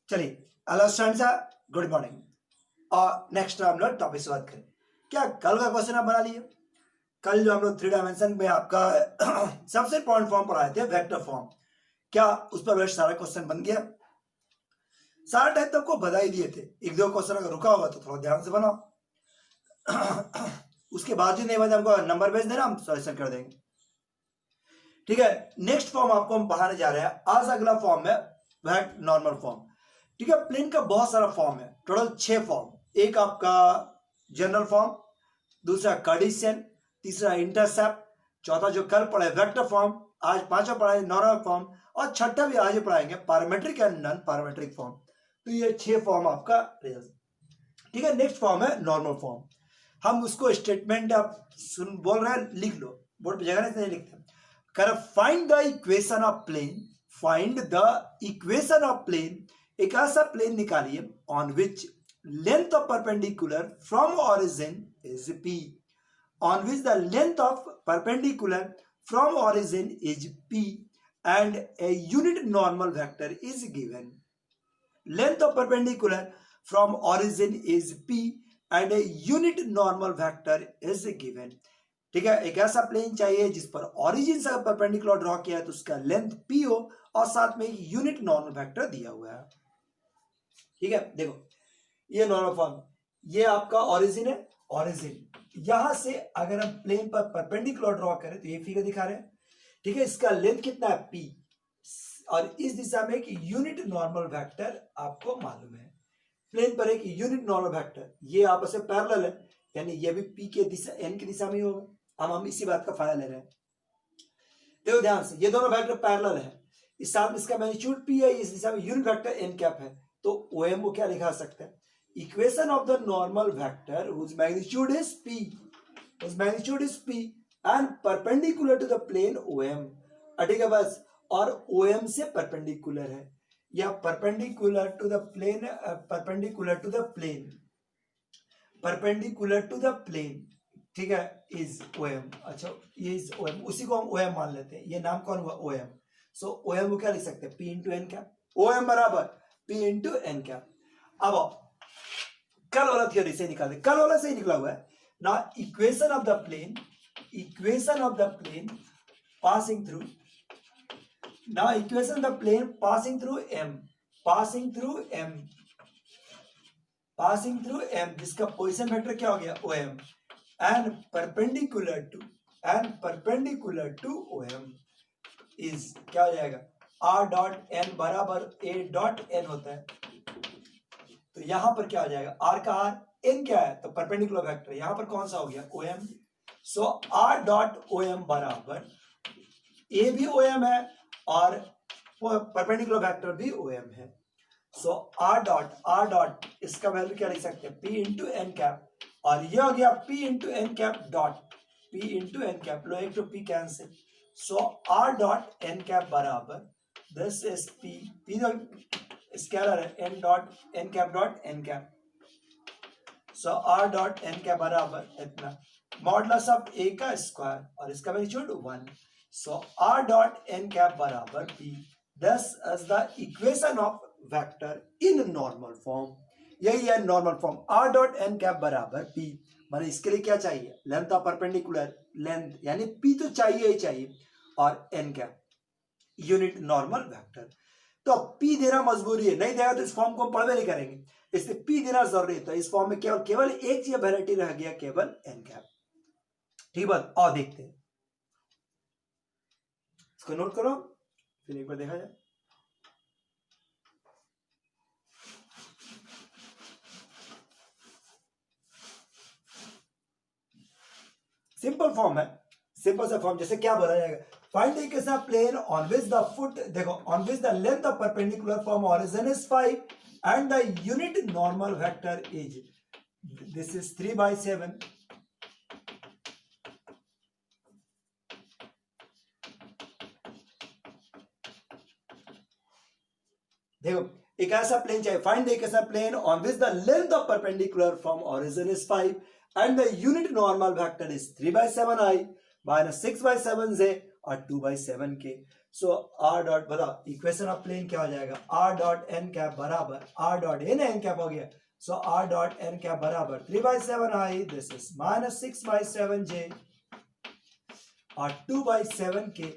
चलिए hello students, good morning. और next हम लोग टॉपिक से बात करें। क्या कल का क्वेश्चन आप बना लिए? कल जो हम लोग 3 डायमेंशन में आपका सबसे इंपॉर्टेंट फॉर्म पढ़ाए थे वेक्टर फॉर्म, क्या उस पर बेस्ट सारा क्वेश्चन बन गया? सारा टाइप तो आपको बता ही दिए थे। एक दो क्वेश्चन अगर रुका होगा तो थोड़ा ध्यान से बनाओ। उसके बाद नहीं बता हमको नंबर भेज देना, हम सॉल्यूशन कर देंगे। ठीक है, नेक्स्ट फॉर्म आपको हम पढ़ाने जा रहे हैं। आज अगला फॉर्म है वेक्ट नॉर्मल फॉर्म। ठीक है, प्लेन का बहुत सारा फॉर्म है, टोटल 6 फॉर्म। एक आपका जनरल फॉर्म, दूसरा कार्टेशियन, तीसरा इंटरसेप्ट, चौथा जो कल पढ़े वेक्टर फॉर्म, आज पांचवा पढ़ाए नॉर्मल फॉर्म, और छठा भी आज पढ़ाएंगे parametric and non parametric form. तो ये 6 फॉर्म आपका। ठीक है, नेक्स्ट फॉर्म है नॉर्मल फॉर्म। हम उसको स्टेटमेंट आप सुन बोल रहे हैं, लिख लो बोर्ड पे, जगह नहीं लिखते। कर find the equation of plane, find the equation of plane. एक ऐसा प्लेन निकालिए on which length of perpendicular from origin is p, on which the length of perpendicular from origin is p and a unit normal vector is given. Length of perpendicular from origin is p and a unit normal vector is given. ठीक है, एक ऐसा plane चाहिए जिस पर origin से perpendicular draw किया है तो उसका लेंथ p हो और साथ में यूनिट नॉर्मल वेक्टर दिया हुआ है। ठीक है, देखो ये नॉर्मल फॉर्म, ये आपका ऑरिजिन है। ऑरिजिन यहां से अगर हम प्लेन पर परपेंडिकुलर ड्रॉ करें तो ये फिगर दिखा रहे हैं। ठीक है, इसका लेंथ कितना है p, और इस दिशा में एक यूनिट नॉर्मल वेक्टर आपको मालूम है। प्लेन पर एक यूनिट नॉर्मल वेक्टर, ये आपस में पैरेलल है, यानी ये भी p के दिशा n की दिशा में होगा। हम इसी बात का फायदा ले रहे हैं। देखो ध्यान से, ये दोनों वेक्टर पैरेलल है, इस साथ में इसका मैग्नीट्यूड p है, इस दिशा में यूनिट वेक्टर n कैप है। तो OM को क्या लिखा सकते हैं? Equation of the normal vector whose magnitude is p, whose magnitude is p and perpendicular to the plane OM। ठीक है बस, और OM से परपेंडिकुलर है, या perpendicular to the plane, perpendicular to the plane, perpendicular to the plane. ठीक है, is OM। अच्छा, ये इज OM, उसी को हम OM मान लेते हैं। ये नाम कौन हुआ? OM। सो OM को क्या लिख सकते हैं? P into n cap. OM बराबर P इंटू एन कैप। अब कल वाला थियोरी से निकाले, कल वाला से ही निकला हुआ है ना। Equation of the plane, equation of the plane passing through, now equation the plane passing through m, passing through m, passing through m, जिसका पोजीशन वेक्टर क्या हो गया? OM and perpendicular to, and perpendicular to OM is क्या हो जाएगा? r dot n बराबर a dot n होता है। तो यहां पर क्या हो जाएगा? r का r, n क्या है? तो परपेंडिकुलर वेक्टर, यहां पर कौन सा हो गया? OM। सो r डॉट OM बराबर a भी OM है और परपेंडिकुलर वेक्टर भी OM है। सो r डॉट इसका वैल्यू क्या लिख सकते हैं? P इंटू एन कैप, और ये हो गया P into n cap dot P into n cap, लो एक तो P cancel. So r dot n cap बराबर दिस इज P स्केलर है, n dot n cap dot n cap. So r dot n cap बराबर इतना modulus of a का square और इसका magnitude 1। So r dot n cap बराबर p, thus as the equation of vector in normal form। यही है normal form, r dot n cap बराबर p। माने इसके लिए क्या चाहिए? लेंथ ऑफ परपेंडिकुलर, लेंथ यानी p तो चाहिए ही चाहिए, और n cap unit normal vector. तो p देना मजबूरी है, नहीं देगा तो इस फॉर्म को हम पढ़वे नहीं करेंगे, इसलिए p देना जरूरी है। तो इस फॉर्म में केवल एक चीज वेराइटी रह गया, केवल n कैप। ठीक बात, और देखते हैं, इसको नोट करो फिर एक बार देखा जाए। सिंपल फॉर्म है, सिंपल सा फॉर्म। जैसे क्या बोला जाएगा? Find the equation of plane on which the foot, देखो on which the length of perpendicular from origin is 5 and the unit normal vector is, this is 3/7। देखो एक ऐसा प्लेन चाहिए, find the equation of plane on which the length of perpendicular from origin is 5 and the unit normal vector is 3/7i minus 6/7j और 2/7k। सो R dot बताओ equation of plane क्या हो जाएगा, R dot n cap बराबर R dot n cap हो गया, सो R dot n cap बराबर 3/7 i, this is -6/7 j और 2/7 के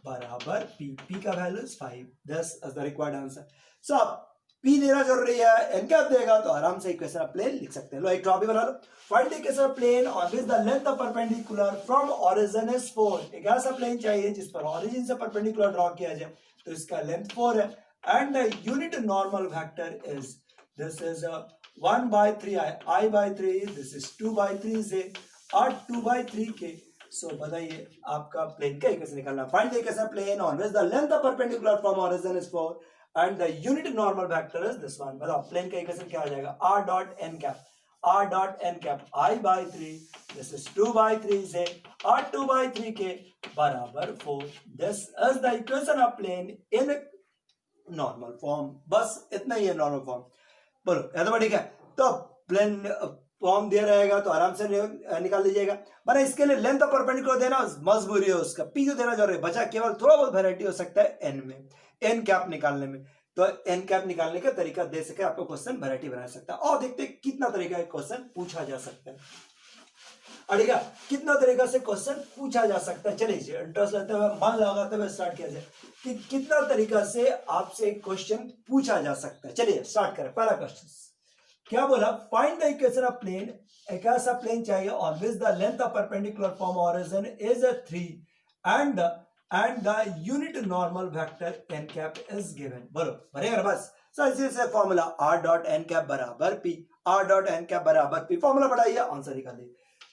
बराबर p का value 5, this is the required answer. So अब p देना जरूरी है, n क्या देगा तो आराम से इक्वेशन ऑफ प्लेन लिख सकते हैं। लो एक टॉपिक बना लो, find the equation of plane on which the length of perpendicular from origin is 4। एक ऐसा प्लेन चाहिए जिस पर ओरिजिन से परपेंडिकुलर ड्रॉ किया जाए, तो इसका लेंथ 4 है and the unit normal vector is this is 1/3 i/3, this is 2/3 j और 2/3 k। सो बताइए आपका प्लेन का इक्वेशन निकालना, find the equation of plane on which the length of perpendicular from origin is 4 and the unit normal vector is this one। बताओ plane का equation क्या हो जाएगा, r dot n cap i/3, this is 2/3 j और 2/3 के बराबर 4, this is the equation of plane in normal form। बस इतना ही है नॉर्मल फॉर्म। बोलो या तो ठीक है, तो प्लेन फॉर्म दिया रहेगा तो आराम से निकाल लीजिएगा। मैंने इसके लिए लेंथ ऑफ परपेंडिकुलर देना मजबूरी है, उसका पी जो देना जरूरी है, बचा केवल थोड़ा बहुत वैरायटी हो सकता है एन में, एन कैप निकालने में। तो एन कैप निकालने का तरीका दे सके आपको क्वेश्चन वैरायटी बना सकता है। और देखते हैं कितना तरीका का क्वेश्चन पूछा जा सकता है, ठीक है, कितना तरीका से क्वेश्चन पूछा जा सकता है। चलिए इंटरेस्ट लेते हुए मन लगाते हुए स्टार्ट किया जाए कि कितना तरीका से आपसे क्वेश्चन पूछा जा सकता है। चलिए स्टार्ट करें। पहला क्वेश्चन क्या बोला, find the equation of plane. एक ऐसा प्लेन चाहिए on which the length of perpendicular from origin is 3 and the unit normal vector n cap is given। बोलो बराबर बस इसी से formula r dot n cap बराबर p, r dot n cap बराबर p, फॉर्मूला बढ़ाइए answer निकालिए।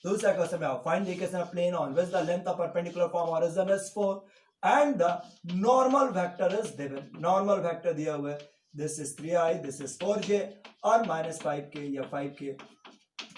दूसरा क्वेश्चन में आओ, find the equation of plane on which the length of perpendicular from origin is 4 and the normal vector is given। Normal vector दिया हुआ है, this is 3i, this is 4j और -5k या 5k।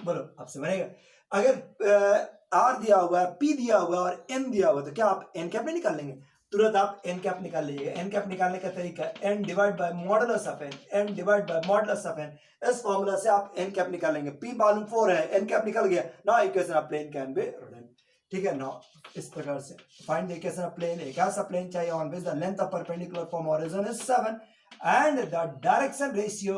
बोलो आपसे बनेगा, अगर आर दिया हुआ है, पी दिया हुआ है और एन दिया हुआ है, तो क्या आप एन कैप नहीं निकाल लेंगे? तुरंत आप एन कैप निकाल लीजिएगा। एन कैप निकालने का तरीका n divide by modulus of n, n divide by modulus of n. इस फॉर्मूला से आप एन कैप निकालेंगे। पी मालूम 4 है, एन कैप निकल गया, now equation of plane can be written. ठीक है, नाउ इस प्रकार से find the equation of plane. एक ऐसा प्लेन चाहिए on which the length of perpendicular from origin is 7 and the direction ratio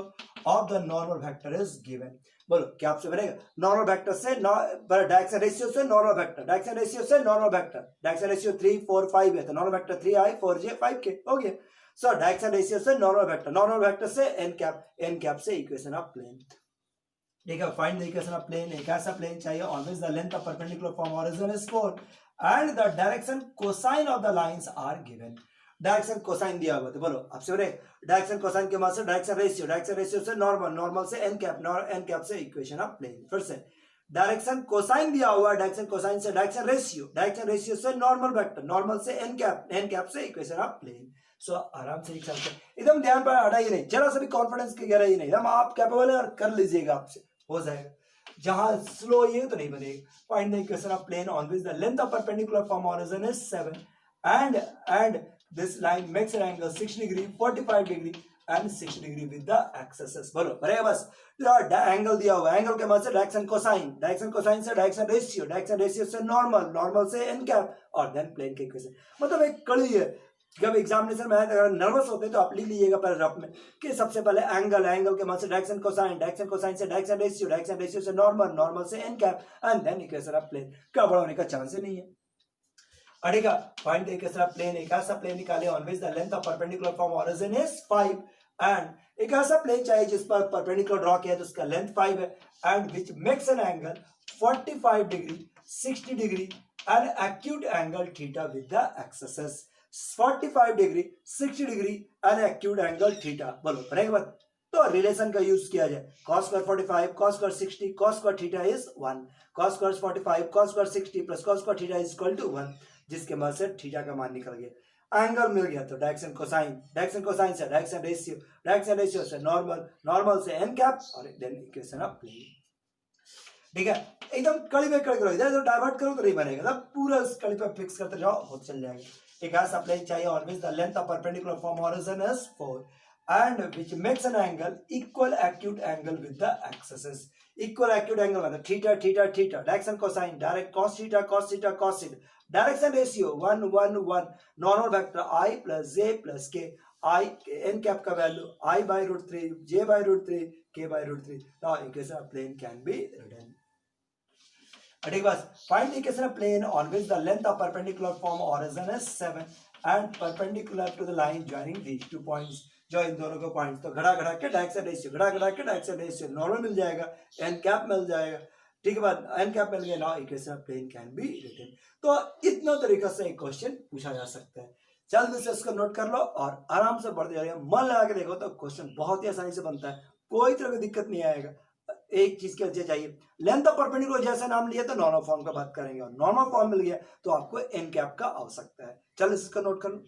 of the normal vector is given. बोलो क्या आपसे बनेगा, नॉर्मल वेक्टर से डायरेक्शन रेशियो से नॉर्मल वेक्टर, डायरेक्शन रेशियो से नॉर्मल वेक्टर, डायरेक्शन रेशियो 3 4 5 है तो normal vector 3i 4j 5k हो गया। सो डायरेक्शन रेशियो से नॉर्मल वेक्टर, नॉर्मल वेक्टर से एन कैप से इक्वेशन ऑफ प्लेन। ठीक है, find the equation of plane. एक ऐसा प्लेन चाहिए on which the length of perpendicular from origin is 4 and the direction cosine of the lines are given. Direction cosine दिया हुआ, तो बोलो आपसे बोले डायरेक्शन कोसाइन के बाद से डायरेक्शन रेशियो से नॉर्मल, नॉर्मल से एन कैप से इक्वेशन ऑफ प्लेन। फिर से डायरेक्शन कोसाइन दिया हुआ, डायरेक्शन कोसाइन से डायरेक्शन रेशियो से नॉर्मल वेक्टर, नॉर्मल से एन कैप से इक्वेशन ऑफ प्लेन। सो आराम से लिख सकते हैं, एकदम ध्यान पर हटाइए नहीं, जरा सा भी कॉन्फिडेंस की गहराई नहीं, एकदम आप कैपेबल है और कर लीजिएगा, आपसे हो जाएगा। जहां स्लो ये तो नहीं बनेगा। Find the equation of plane on which the length of perpendicular from origin is 7 and this line makes an angle 60 degree, 45 degree and 60 degree with the axis। बोलो बरेगा बस, एंगल दिया हुआ, एंगल के मतलब से डायरेक्शन कोसाइन से direction ratio से normal से एन कैप और देन प्लेन के इक्वेशन। मतलब एक कड़ी है। जब एग्जामिनेशन में अगर नर्वस होते हैं तो आप लिख लीजिएगा पैराग्राफ में कि सबसे पहले एंगल के मतलब से डायरेक्शन कोसाइन से डायरेक्शन रेशियो से नॉर्मल से n cap and then equation of plane. क्या बड़ा होने का चांस ही नहीं है। अड़ेगा find the equation of plane. एक ऐसा प्लेन निकाले on which the length of perpendicular from origin is 5 and एक ऐसा प्लेन चाहिए जिस पर परपेंडिकुलर ड्रॉ किया तो उसका लेंथ 5 है and which makes an angle 45 degree 60 degree and acute angle theta with the axes. 45 degree 60 degree and acute angle theta. बोलो बनेगा बात। तो रिलेशन का यूज किया जाए, cos square 45 cos square 60 cos square theta is 1, cos square 45 cos square 60 plus cos square theta is equal to 1, जिसके बाद से थीटा का मान निकल गया। एंगल मिल गया तो डायरेक्शन कोसाइन से डायरेक्शन रेशियो से नॉर्मल से एन कैप और देन इक्वेशन ऑफ प्लेन। ठीक है, एकदम कड़ी पे कड़ी करो, इधर डाइवर्ट करो तो नहीं बनेगा, तब पूरा उस कड़ी पे फिक्स करते जाओ, हो चल जाएगा। एक ऐसा प्लेन चाहिए on which the length of perpendicular from origin is 4 and which makes an angle equal acute angle with the axis। equal acute angle मतलब theta direction cosine direct cos theta direction ratio 1 1 1, normal vector i plus j plus k, i n cap का value i बाई root 3, j बाई root 3, k बाई root 3. Now equation of plane can be written. ठीक बस, find the equation of plane on which the length of perpendicular form origin is 7 and perpendicular to the line joining these two points. जो इन दोनों के points, तो घड़ा घड़ा के direction ratio, घड़ा घड़ा के डायरेक्शन रेशियो, नॉर्मल मिल जाएगा, एन कैप मिल जाएगा. ठीक है बात, एन कैप मिल गया. Now equation of plane can be written. तो इतना तरीका से एक क्वेश्चन पूछा जा सकता है. जल्दी से इसको नोट कर लो और आराम से बढ़ते जाइए. मन लगा के देखो तो क्वेश्चन बहुत ही आसानी से बनता है, कोई तरह की दिक्कत नहीं आएगा. एक चीज के वजह चाहिए, लेंथ ऑफ परपेंडिकुलर जैसा नाम लिया तो नॉर्मल फॉर्म का बात करेंगे, और नॉर्मल फॉर्म मिल गया तो आपको एन कैप का आवश्यकता है. चलो इसका नोट कर लो.